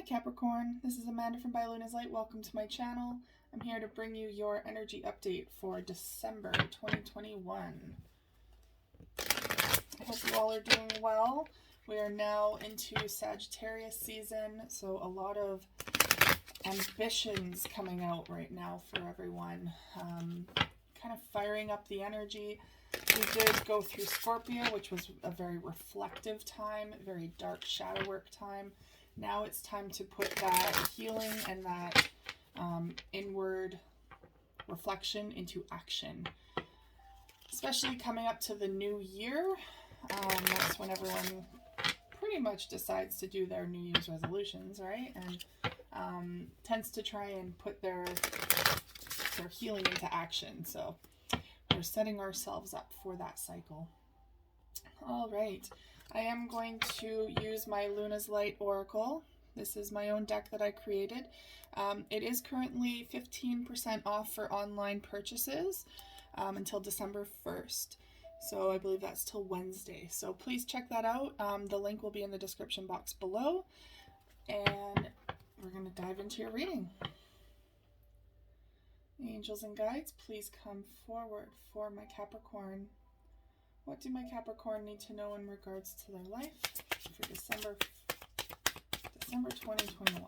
Capricorn, this is Amanda from By Luna's Light. Welcome to my channel. I'm here to bring you your energy update for December 2021. I hope you all are doing well. We are now into Sagittarius season, so a lot of ambitions coming out right now for everyone. Kind of firing up the energy. We did go through Scorpio, which was a very reflective time, very dark shadow work time. Now it's time to put that healing and that inward reflection into action. Especially coming up to the new year. That's when everyone pretty much decides to do their New Year's resolutions, right? And tends to try and put their healing into action. So we're setting ourselves up for that cycle. All right. I am going to use my Luna's Light Oracle. This is my own deck that I created. It is currently 15% off for online purchases until December 1st. So I believe that's till Wednesday. So please check that out. The link will be in the description box below. And we're going to dive into your reading. Angels and guides, please come forward for my Capricorn. What do my Capricorn need to know in regards to their life for December 2021?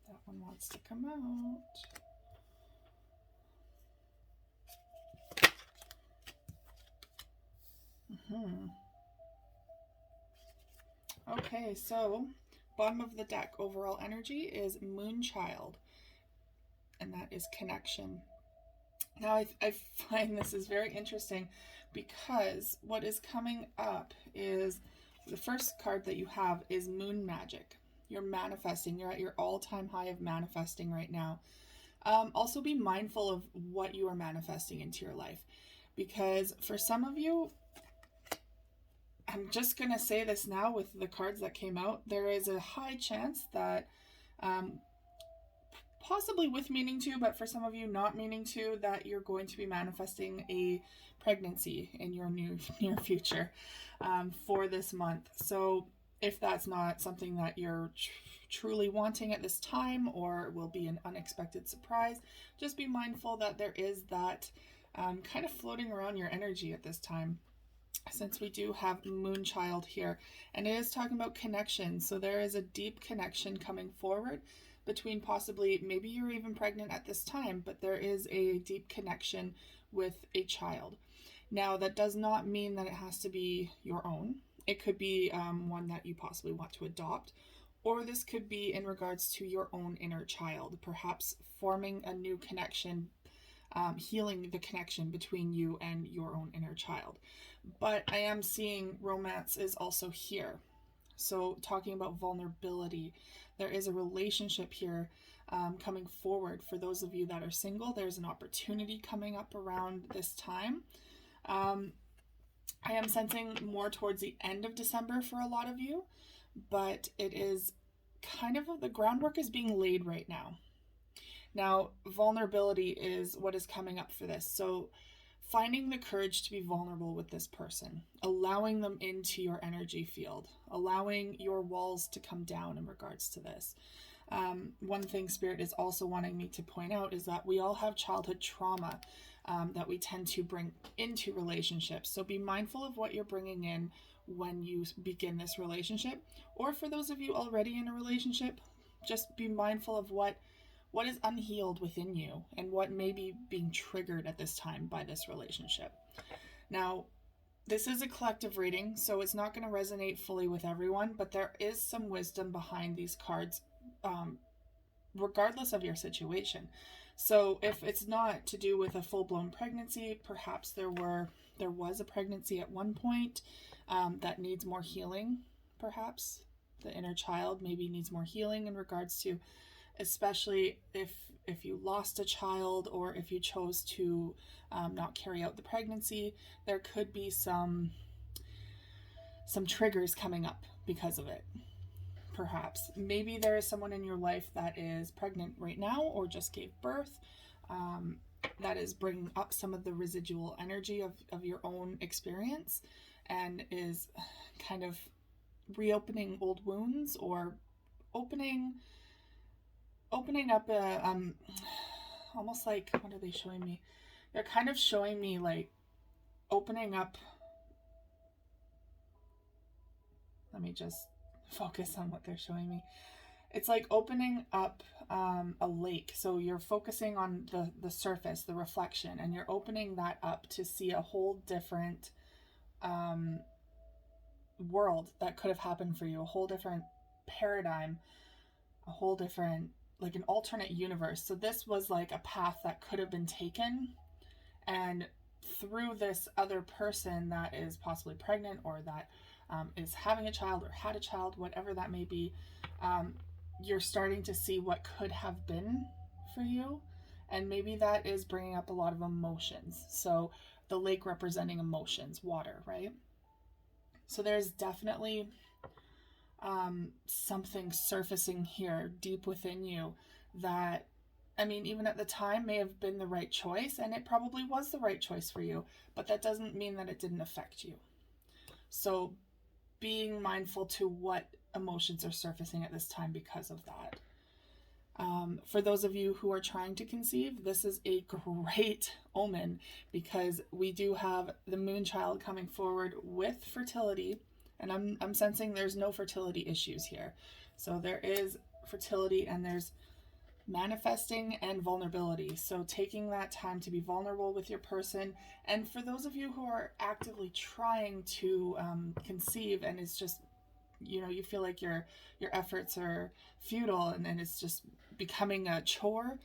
That one wants to come out. Okay, so bottom of the deck, overall energy is Moonchild. And that is connection. Now I find this is very interesting because what is coming up is the first card that you have is Moon Magic. You're manifesting. You're at your all-time high of manifesting right now. Also be mindful of what you are manifesting into your life, because for some of you, I'm just going to say this now with the cards that came out, there is a high chance that possibly with meaning to, but for some of you not meaning to, that you're going to be manifesting a pregnancy in your near future for this month. So if that's not something that you're truly wanting at this time, or will be an unexpected surprise, just be mindful that there is that kind of floating around your energy at this time, since we do have Moonchild here, and it is talking about connection. So there is a deep connection coming forward between possibly, maybe you're even pregnant at this time, but there is a deep connection with a child. Now, that does not mean that it has to be your own. It could be one that you possibly want to adopt, or this could be in regards to your own inner child, perhaps forming a new connection, healing the connection between you and your own inner child. But I am seeing romance is also here. So talking about vulnerability, there is a relationship here coming forward. For those of you that are single, there's an opportunity coming up around this time. I am sensing more towards the end of December for a lot of you, but it is kind of the groundwork is being laid right now. Now, vulnerability is what is coming up for this. So finding the courage to be vulnerable with this person, allowing them into your energy field, allowing your walls to come down in regards to this. One thing Spirit is also wanting me to point out is that we all have childhood trauma that we tend to bring into relationships. So be mindful of what you're bringing in when you begin this relationship. Or for those of you already in a relationship, just be mindful of what is unhealed within you and what may be being triggered at this time by this relationship. Now, this is a collective reading, so it's not going to resonate fully with everyone, but there is some wisdom behind these cards, regardless of your situation. So if it's not to do with a full-blown pregnancy, perhaps there was a pregnancy at one point that needs more healing, perhaps. The inner child maybe needs more healing in regards to, especially if you lost a child, or if you chose to not carry out the pregnancy, there could be some triggers coming up because of it. Perhaps maybe there is someone in your life that is pregnant right now or just gave birth, that is bringing up some of the residual energy of your own experience. and is kind of reopening old wounds, or opening up a almost like, what are they showing me? They're kind of showing me like opening up. Let me just focus on what they're showing me. It's like opening up a lake. So you're focusing on the surface, the reflection, and you're opening that up to see a whole different world that could have happened for you, a whole different paradigm, a whole different, like an alternate universe. So this was like a path that could have been taken, and through this other person that is possibly pregnant, or that is having a child or had a child, whatever that may be, you're starting to see what could have been for you. And maybe that is bringing up a lot of emotions. So the lake representing emotions, water, right? So there's definitely something surfacing here deep within you that, I mean, even at the time may have been the right choice, and it probably was the right choice for you, but that doesn't mean that it didn't affect you. So being mindful to what emotions are surfacing at this time because of that. For those of you who are trying to conceive, this is a great omen, because we do have the moon child coming forward with fertility, and I'm sensing there's no fertility issues here. So there is fertility, and there's manifesting and vulnerability. So taking that time to be vulnerable with your person. And for those of you who are actively trying to conceive, and it's just, you feel like your efforts are futile, and then it's just becoming a chore,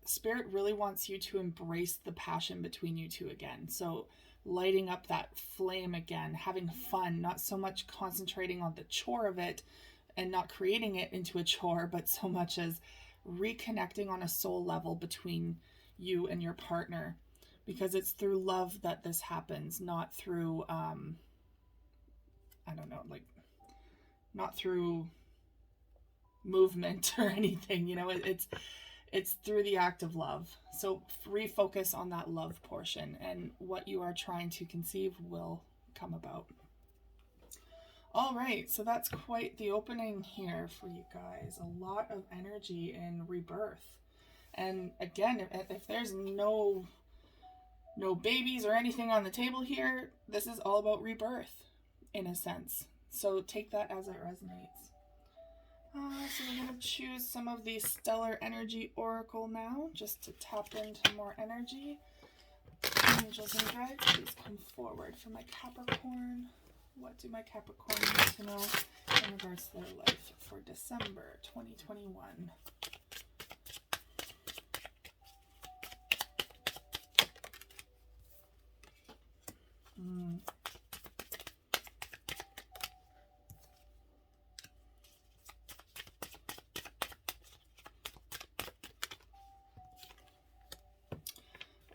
Spirit really wants you to embrace the passion between you two again. So lighting up that flame again, having fun, not so much concentrating on the chore of it and not creating it into a chore, but so much as reconnecting on a soul level between you and your partner, because it's through love that this happens, not through I don't know, like, not through movement or anything, it's through the act of love. So refocus on that love portion, and what you are trying to conceive will come about. All right, so that's quite the opening here for you guys. A lot of energy in rebirth. And again, if there's no babies or anything on the table here, this is all about rebirth in a sense. So take that as it resonates. So we're going to choose some of the Stellar Energy Oracle now, just to tap into more energy. Angels and guides, please come forward for my Capricorn. What do my Capricorn need to know in regards to their life for December 2021?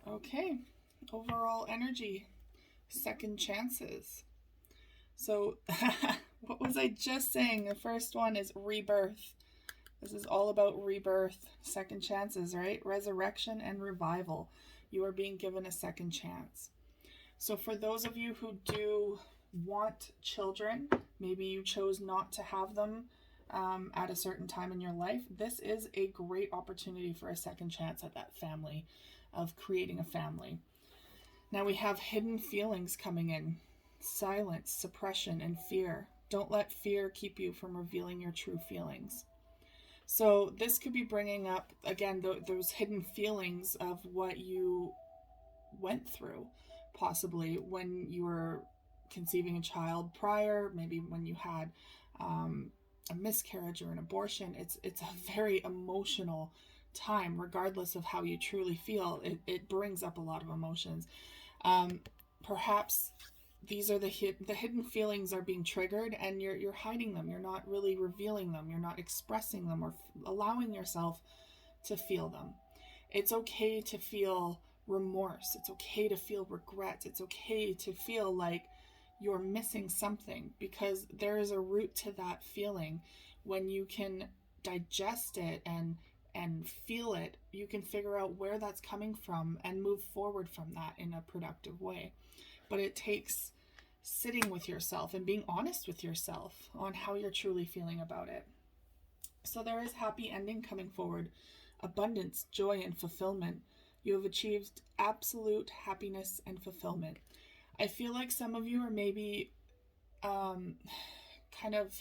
Okay, overall energy, second chances. So what was I just saying? The first one is rebirth. This is all about rebirth, second chances, right? Resurrection and revival. You are being given a second chance. So for those of you who do want children, maybe you chose not to have them at a certain time in your life, this is a great opportunity for a second chance at that family, of creating a family. Now we have hidden feelings coming in. Silence, suppression, and fear. Don't let fear keep you from revealing your true feelings. So this could be bringing up, again, those hidden feelings of what you went through, possibly when you were conceiving a child prior, maybe when you had a miscarriage or an abortion. It's a very emotional time, regardless of how you truly feel. It brings up a lot of emotions. Perhaps these are the hidden feelings are being triggered, and you're hiding them. You're not really revealing them. You're not expressing them or allowing yourself to feel them. It's okay to feel remorse. It's okay to feel regret. It's okay to feel like you're missing something, because there is a root to that feeling. When you can digest it and feel it, you can figure out where that's coming from and move forward from that in a productive way. But it takes sitting with yourself and being honest with yourself on how you're truly feeling about it. So there is happy ending coming forward, abundance, joy, and fulfillment. You have achieved absolute happiness and fulfillment. I feel like some of you are maybe kind of,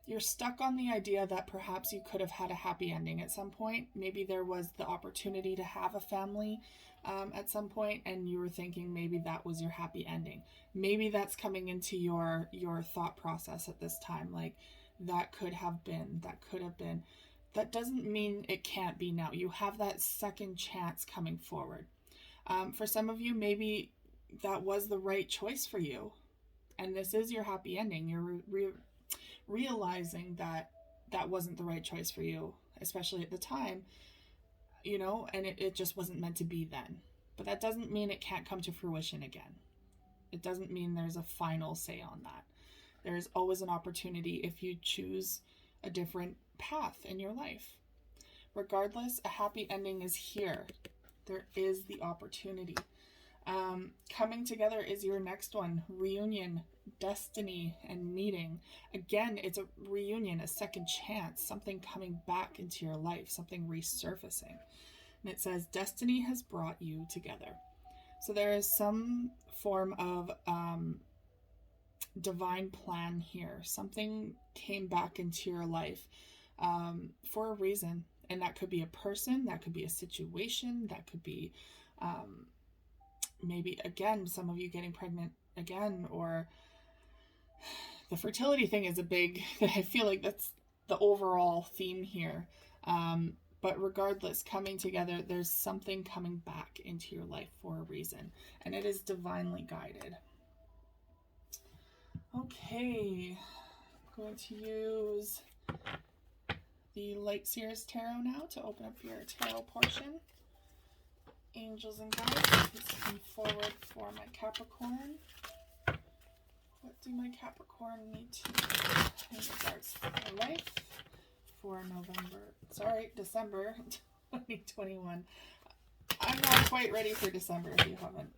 you're stuck on the idea that perhaps you could have had a happy ending at some point. Maybe there was the opportunity to have a family at some point, and you were thinking maybe that was your happy ending. Maybe that's coming into your thought process at this time, like that could have been, that could have been. That doesn't mean it can't be now. You have that second chance coming forward. For some of you, maybe that was the right choice for you, and this is your happy ending. You're realizing that that wasn't the right choice for you, especially at the time, you know, and it just wasn't meant to be then. But that doesn't mean it can't come to fruition again. It doesn't mean there's a final say on that. There is always an opportunity if you choose a different path in your life. Regardless, a happy ending is here. There is the opportunity. Coming together is your next one. Reunion, destiny, and meeting. Again, it's a reunion, a second chance, something coming back into your life, something resurfacing. And it says, destiny has brought you together. So there is some form of divine plan here. Something came back into your life for a reason. And that could be a person, that could be a situation, that could be maybe, again, some of you getting pregnant again, or the fertility thing is a big, I feel like that's the overall theme here. But regardless, coming together, there's something coming back into your life for a reason, and it is divinely guided. Okay, I'm going to use the Light Seers Tarot now to open up your tarot portion. Angels and guides, please come forward for my Capricorn. What do my Capricorn need to know in regards to their life for December 2021? I'm not quite ready for December, if you haven't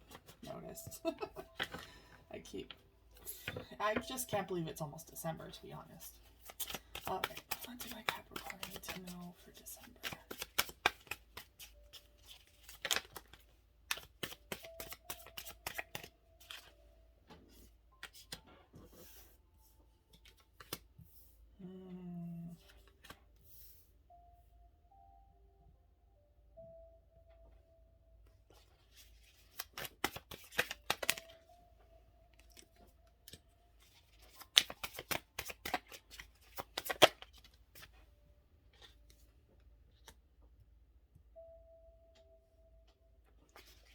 noticed. I just can't believe it's almost December, to be honest. Okay, what do my Capricorn need to know for December?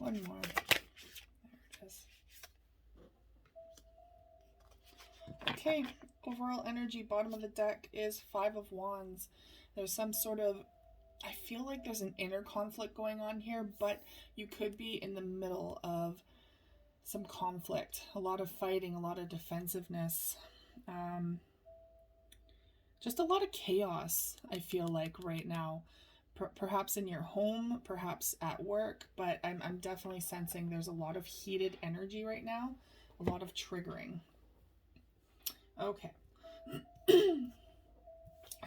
One more. There it is. Okay, overall energy, bottom of the deck is Five of Wands. There's some sort of, I feel like there's an inner conflict going on here, but you could be in the middle of some conflict, a lot of fighting, a lot of defensiveness, just a lot of chaos, I feel like right now. Perhaps in your home, perhaps at work, but I'm definitely sensing there's a lot of heated energy right now, a lot of triggering. Okay.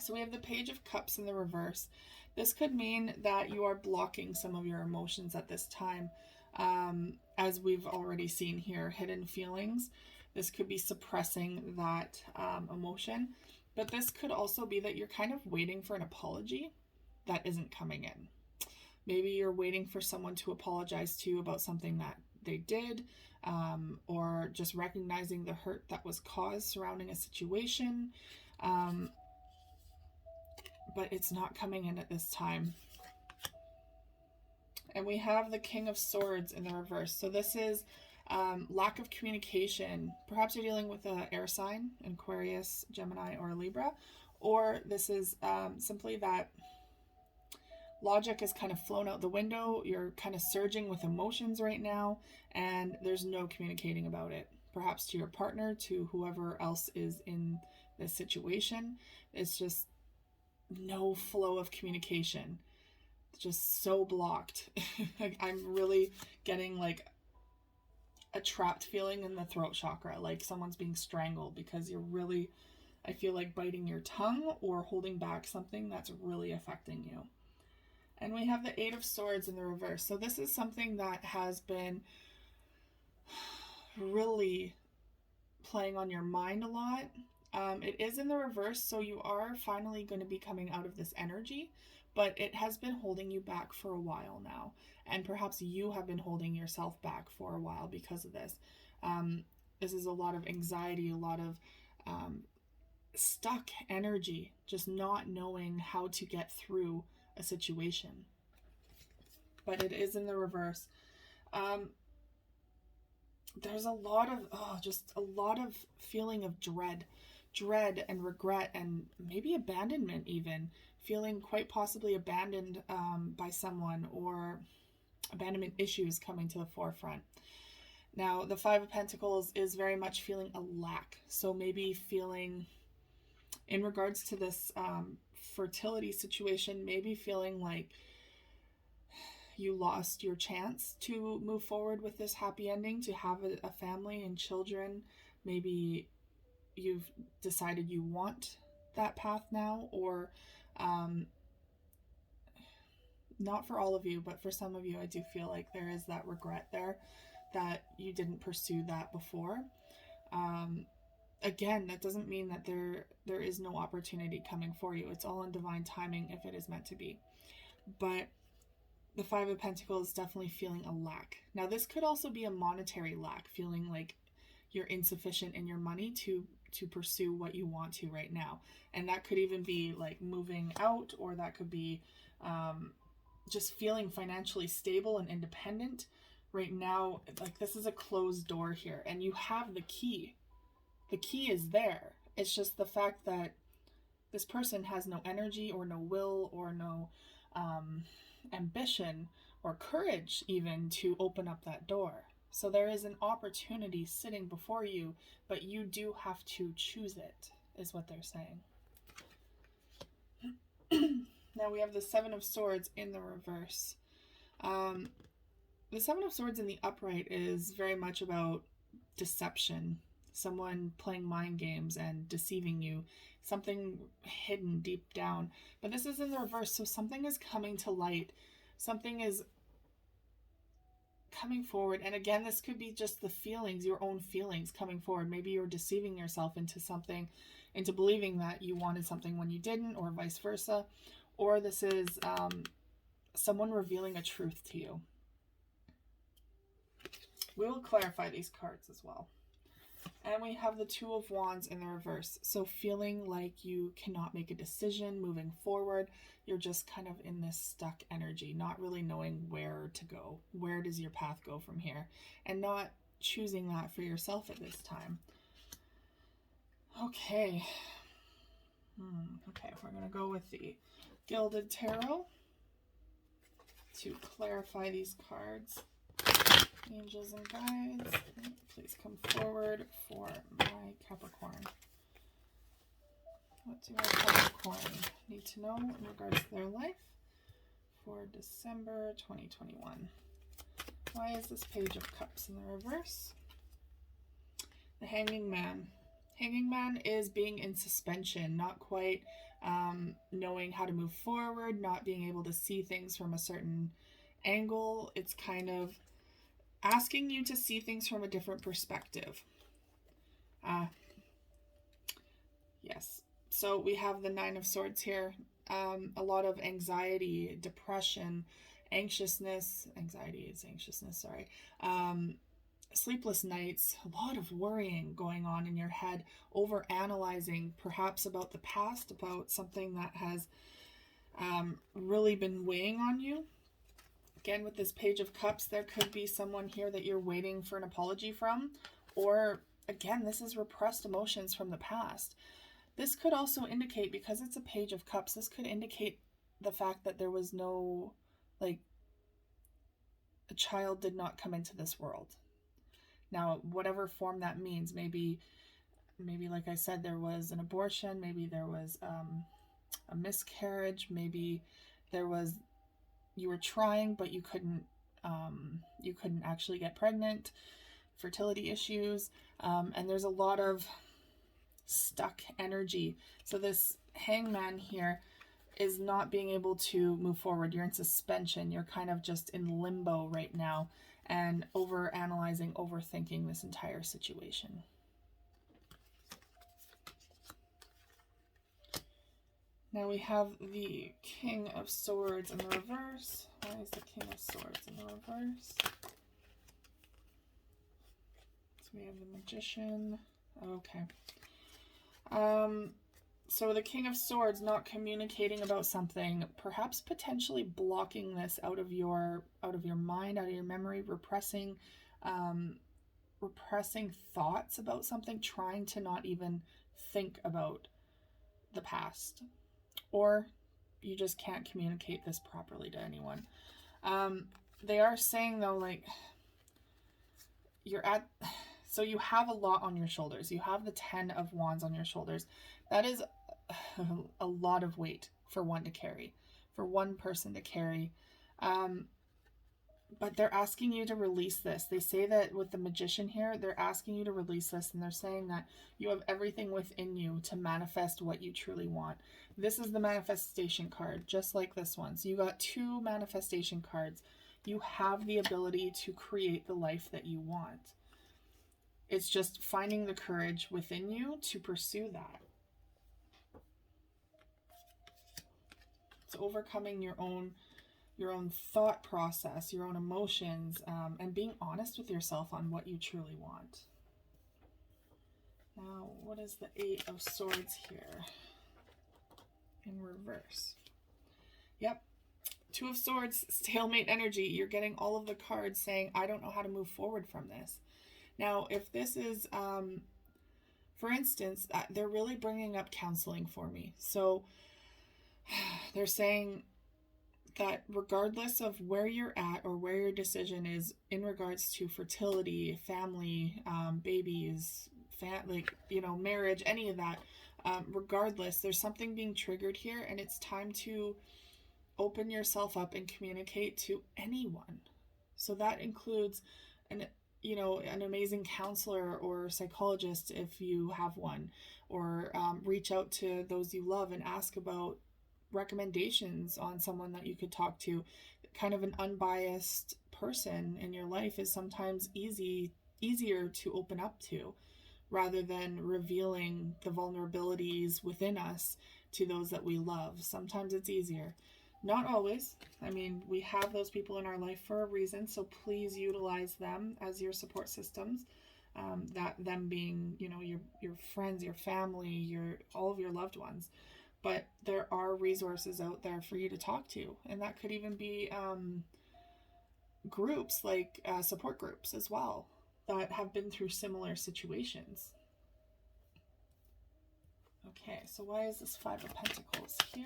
So we have the Page of Cups in the reverse. This could mean that you are blocking some of your emotions at this time. As we've already seen here, hidden feelings. This could be suppressing that emotion, but this could also be that you're kind of waiting for an apology that isn't coming in. Maybe you're waiting for someone to apologize to you about something that they did, or just recognizing the hurt that was caused surrounding a situation, but it's not coming in at this time. And we have the King of Swords in the reverse. So this is lack of communication. Perhaps you're dealing with an air sign, Aquarius, Gemini, or Libra, or this is simply that logic is kind of flown out the window. You're kind of surging with emotions right now, and there's no communicating about it. Perhaps to your partner, to whoever else is in this situation. It's just no flow of communication. Just so blocked. I'm really getting like a trapped feeling in the throat chakra, like someone's being strangled because you're really, I feel like, biting your tongue or holding back something that's really affecting you. And we have the Eight of Swords in the reverse. So this is something that has been really playing on your mind a lot. It is in the reverse, so you are finally going to be coming out of this energy, but it has been holding you back for a while now. And perhaps you have been holding yourself back for a while because of this. This is a lot of anxiety, a lot of stuck energy, just not knowing how to get through a situation. But it is in the reverse. There's a lot of just a lot of feeling of dread and regret, and maybe abandonment, even feeling quite possibly abandoned by someone, or abandonment issues coming to the forefront. Now the Five of Pentacles is very much feeling a lack, so maybe feeling, in regards to this fertility situation, maybe feeling like you lost your chance to move forward with this happy ending, to have a family and children. Maybe you've decided you want that path now, or not for all of you, but for some of you, I do feel like there is that regret there that you didn't pursue that before. Again, that doesn't mean that there is no opportunity coming for you. It's all in divine timing if it is meant to be. But the Five of Pentacles is definitely feeling a lack. Now, this could also be a monetary lack, feeling like you're insufficient in your money to pursue what you want to right now. And that could even be like moving out, or that could be just feeling financially stable and independent. Right now, like, this is a closed door here, and you have the key. The key is there. It's just the fact that this person has no energy or no will or no ambition or courage even to open up that door. So there is an opportunity sitting before you, but you do have to choose it, is what they're saying. Now we have the Seven of Swords in the reverse. The Seven of Swords in the upright is very much about deception. Someone playing mind games and deceiving you. Something hidden deep down. But this is in the reverse, so something is coming to light. Something is coming forward. And again, this could be just the feelings, your own feelings coming forward. Maybe you're deceiving yourself into something, into believing that you wanted something when you didn't, or vice versa. Or this is someone revealing a truth to you. We will clarify these cards as well. And we have the Two of Wands in the reverse. So feeling like you cannot make a decision moving forward. You're just kind of in this stuck energy, not really knowing where to go. Where does your path go from here? And not choosing that for yourself at this time. Okay. Okay, we're going to go with the Gilded Tarot to clarify these cards. Angels and guides, please come forward for my Capricorn. What do my Capricorn need to know in regards to their life for December 2021? Why is this Page of Cups in the reverse? The Hanging Man. Hanging Man is being in suspension, not quite knowing how to move forward, not being able to see things from a certain angle. It's kind of asking you to see things from a different perspective. Yes. So we have the Nine of Swords here. A lot of anxiety, depression, anxiousness. Anxiety is anxiousness, sorry. Sleepless nights, a lot of worrying going on in your head, over analyzing perhaps about the past, about something that has really been weighing on you. Again, with this Page of Cups, there could be someone here that you're waiting for an apology from, or again, this is repressed emotions from the past. This could also indicate, because it's a Page of Cups, this could indicate the fact that there was no, like, a child did not come into this world. Now, whatever form that means, maybe like I said, there was an abortion, maybe there was a miscarriage, maybe there was, you were trying, but you couldn't actually get pregnant. fertility issues, and there's a lot of stuck energy. So this hangman here is not being able to move forward. You're in suspension. You're kind of just in limbo right now and over analyzing, overthinking this entire situation. Now we have the King of Swords in the reverse. Why is the King of Swords in the reverse? So we have the Magician. Okay. So the King of Swords not communicating about something, perhaps potentially blocking this out of your mind, out of your memory, repressing thoughts about something, trying to not even think about the past. Or you just can't communicate this properly to anyone. They are saying though, like, so you have a lot on your shoulders. You have the 10 of Wands on your shoulders. That is a lot of weight for one to carry, for one person to carry. But they're asking you to release this. They say that with the Magician here, they're asking you to release this, and they're saying that you have everything within you to manifest what you truly want. This is the manifestation card, just like this one. So you got 2 manifestation cards. You have the ability to create the life that you want. It's just finding the courage within you to pursue that. It's overcoming your own thought process, your own emotions, and being honest with yourself on what you truly want. Now, what is the 8 of Swords here? In reverse. Yep. 2 of Swords, stalemate energy. You're getting all of the cards saying, I don't know how to move forward from this. Now, if this is, for instance, they're really bringing up counseling for me. So they're saying that regardless of where you're at or where your decision is in regards to fertility, family, babies, marriage, any of that, regardless, there's something being triggered here, and it's time to open yourself up and communicate to anyone. So that includes an amazing counselor or psychologist if you have one, or reach out to those you love and ask about recommendations on someone that you could talk to. Kind of an unbiased person in your life is sometimes easier to open up to, rather than revealing the vulnerabilities within us to those that we love. Sometimes it's easier. Not always. I mean, we have those people in our life for a reason, so please utilize them as your support systems. That them being, your friends, your family, all of your loved ones. But there are resources out there for you to talk to, and that could even be groups, like support groups as well, that have been through similar situations. Okay, so why is this 5 of Pentacles here?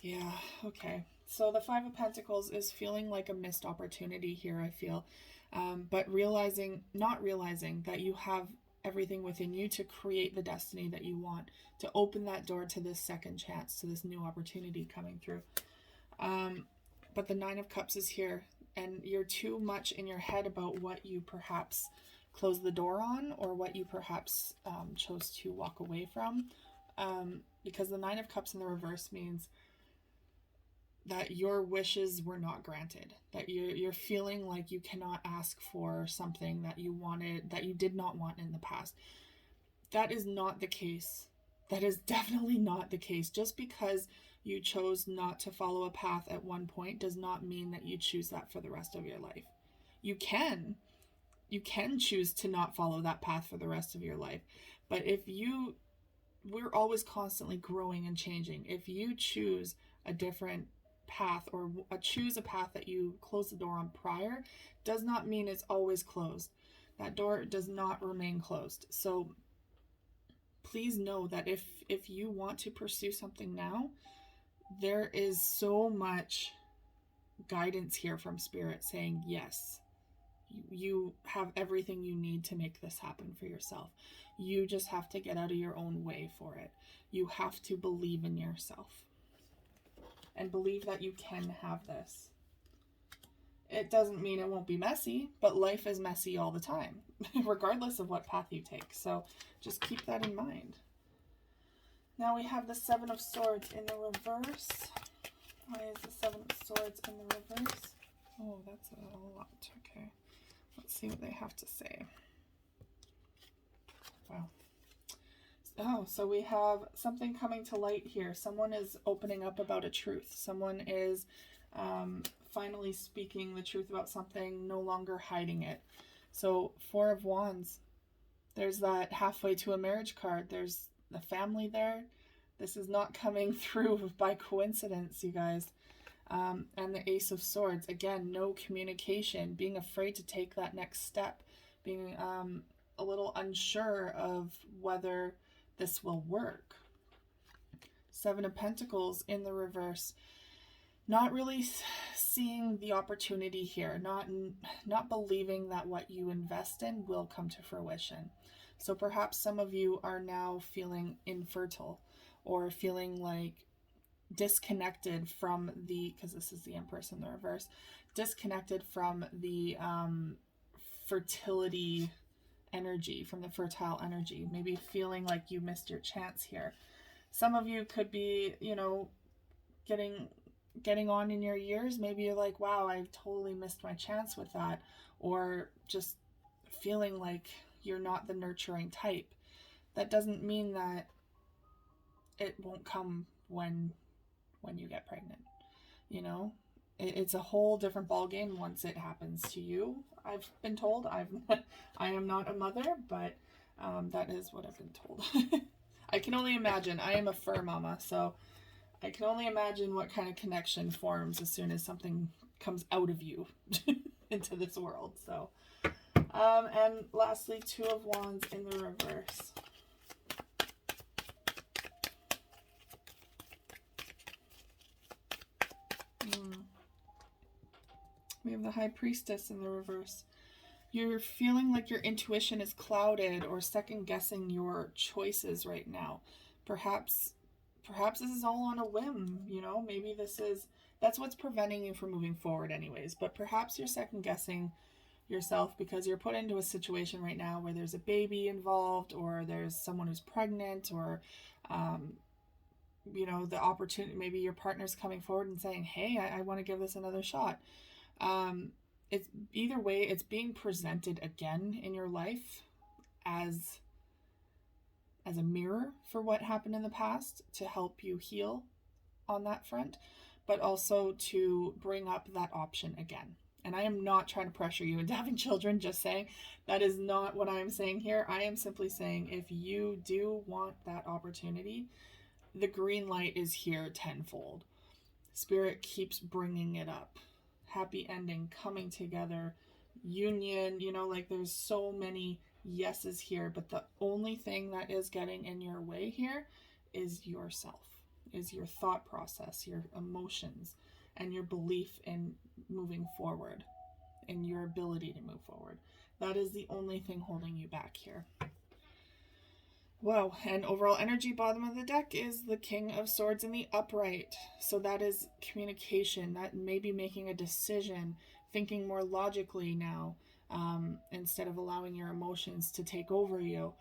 Yeah, okay. So the 5 of Pentacles is feeling like a missed opportunity here, I feel. But not realizing that you have everything within you to create the destiny that you want, to open that door to this second chance, to this new opportunity coming through. But the 9 of Cups is here, and you're too much in your head about what you perhaps closed the door on, or what you perhaps chose to walk away from. Because the 9 of Cups in the reverse means that your wishes were not granted, that you're feeling like you cannot ask for something that you wanted, that you did not want in the past. That is not the case. That is definitely not the case. Just because you chose not to follow a path at one point does not mean that you choose that for the rest of your life. You can choose to not follow that path for the rest of your life. But we're always constantly growing and changing. If you choose a different path, or choose a path that you closed the door on prior, does not mean it's always closed. That door does not remain closed. So please know that if you want to pursue something now, there is so much guidance here from Spirit saying, yes, you have everything you need to make this happen for yourself. You just have to get out of your own way for it. You have to believe in yourself and believe that you can have this. It doesn't mean it won't be messy, but life is messy all the time, regardless of what path you take. So just keep that in mind. Now we have the Seven of Swords in the reverse. Why is the Seven of Swords in the reverse? Oh, that's a lot. Okay. Let's see what they have to say. Wow. Oh, so we have something coming to light here. Someone is opening up about a truth. Someone is finally speaking the truth about something, no longer hiding it. So, Four of Wands. There's that halfway to a marriage card. There's the family there. This is not coming through by coincidence, you guys. And the Ace of Swords. Again, no communication. Being afraid to take that next step. Being a little unsure of whether this will work. Seven of Pentacles in the reverse. Not really seeing the opportunity here. Not believing that what you invest in will come to fruition. So perhaps some of you are now feeling infertile or feeling like disconnected from the, because this is the Empress in the reverse, disconnected from the fertility energy, from the fertile energy. Maybe feeling like you missed your chance here. Some of you could be, you know, getting on in your years. Maybe you're like, wow, I totally missed my chance with that. Or just feeling like you're not the nurturing type. That doesn't mean that it won't come when you get pregnant. You know, it's a whole different ballgame once it happens to you. I've been told. I am not a mother, but that is what I've been told. I can only imagine. I am a fur mama, so I can only imagine what kind of connection forms as soon as something comes out of you into this world. So, and lastly, Two of Wands in the reverse. We have the High Priestess in the reverse. You're feeling like your intuition is clouded or second guessing your choices right now. Perhaps this is all on a whim, you know, maybe that's what's preventing you from moving forward anyways. But perhaps you're second guessing yourself because you're put into a situation right now where there's a baby involved, or there's someone who's pregnant, or, you know, the opportunity, maybe your partner's coming forward and saying, hey, I want to give this another shot. It's either way, it's being presented again in your life as a mirror for what happened in the past to help you heal on that front, but also to bring up that option again. And I am not trying to pressure you into having children, just saying that is not what I'm saying here. I am simply saying if you do want that opportunity, the green light is here tenfold. Spirit keeps bringing it up. Happy ending, coming together, union, you know, like there's so many yeses here, but the only thing that is getting in your way here is yourself, is your thought process, your emotions, and your belief in moving forward, in your ability to move forward. That is the only thing holding you back here. Wow, and overall energy, bottom of the deck, is the King of Swords in the upright. So that is communication, that may be making a decision, thinking more logically now, instead of allowing your emotions to take over you.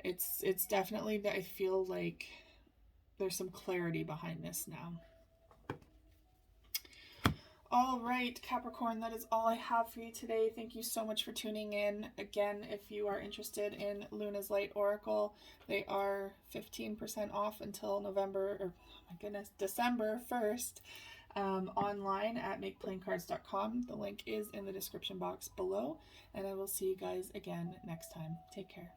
It's definitely that I feel like there's some clarity behind this now. All right, Capricorn, that is all I have for you today. Thank you so much for tuning in. Again, if you are interested in Luna's Light Oracle, they are 15% off until December 1st, online at makeplaincards.com. The link is in the description box below, and I will see you guys again next time. Take care.